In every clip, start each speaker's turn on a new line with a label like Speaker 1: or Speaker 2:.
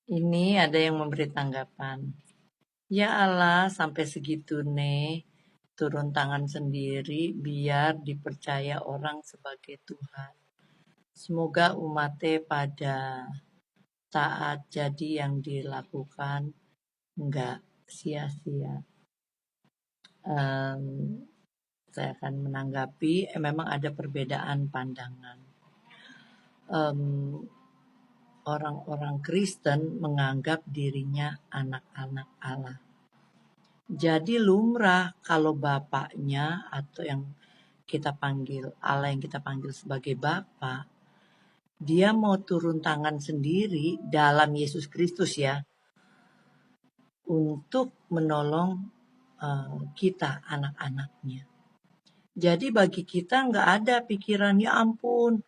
Speaker 1: Ini ada yang memberi tanggapan. Ya Allah, sampai segitu nih, turun tangan sendiri biar dipercaya orang sebagai Tuhan. Semoga umatnya pada taat jadi yang dilakukan enggak sia-sia. Em, saya akan menanggapi, memang ada perbedaan pandangan. Orang-orang Kristen menganggap dirinya anak-anak Allah. Jadi lumrah kalau bapaknya atau yang kita panggil Allah, yang kita panggil sebagai Bapa, dia mau turun tangan sendiri dalam Yesus Kristus ya, untuk menolong kita anak-anaknya. Jadi bagi kita nggak ada pikiran ya ampun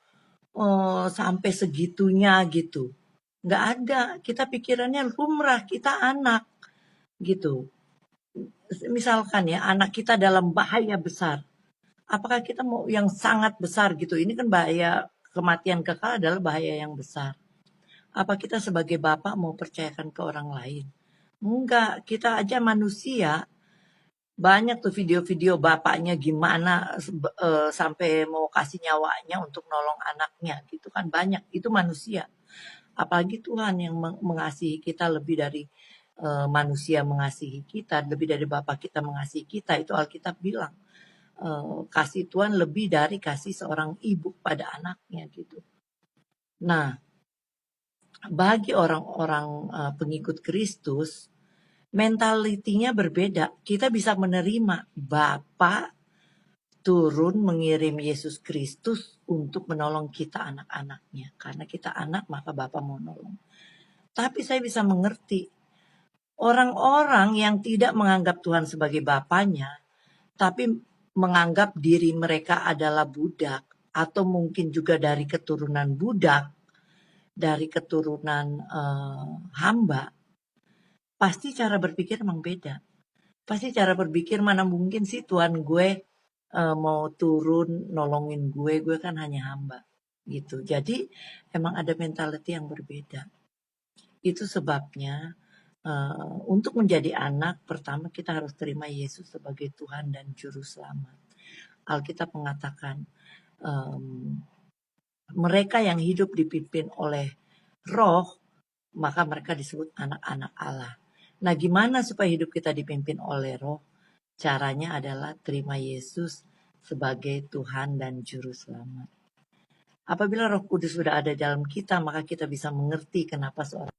Speaker 1: sampai segitunya gitu. Nggak ada, kita pikirannya lumrah, kita anak gitu. Misalkan ya anak kita dalam bahaya besar, apakah kita mau yang sangat besar gitu? Ini kan bahaya, kematian kekal adalah bahaya yang besar. Apa kita sebagai bapak mau percayakan ke orang lain? Enggak, kita aja manusia. Banyak tuh video-video bapaknya gimana sampai mau kasih nyawanya untuk nolong anaknya gitu kan, banyak. Itu manusia. Apalagi Tuhan yang mengasihi kita lebih dari manusia mengasihi kita, lebih dari Bapa kita mengasihi kita. Itu Alkitab bilang. Kasih Tuhan lebih dari kasih seorang ibu pada anaknya gitu. Nah, bagi orang-orang pengikut Kristus, mentalitinya berbeda. Kita bisa menerima Bapa turun mengirim Yesus Kristus untuk menolong kita anak-anaknya. Karena kita anak, maka Bapa mau nolong. Tapi saya bisa mengerti orang-orang yang tidak menganggap Tuhan sebagai Bapanya, tapi menganggap diri mereka adalah budak, atau mungkin juga dari keturunan budak, dari keturunan hamba, pasti cara berpikir emang beda. Pasti cara berpikir mana mungkin sih Tuhan gue mau turun nolongin gue kan hanya hamba gitu. Jadi emang ada mentality yang berbeda. Itu sebabnya untuk menjadi anak, pertama kita harus terima Yesus sebagai Tuhan dan Juru Selamat. Alkitab mengatakan mereka yang hidup dipimpin oleh Roh, maka mereka disebut anak-anak Allah. Nah, gimana supaya hidup kita dipimpin oleh Roh? Caranya adalah terima Yesus sebagai Tuhan dan Juru Selamat. Apabila Roh Kudus sudah ada dalam kita, maka kita bisa mengerti kenapa seorang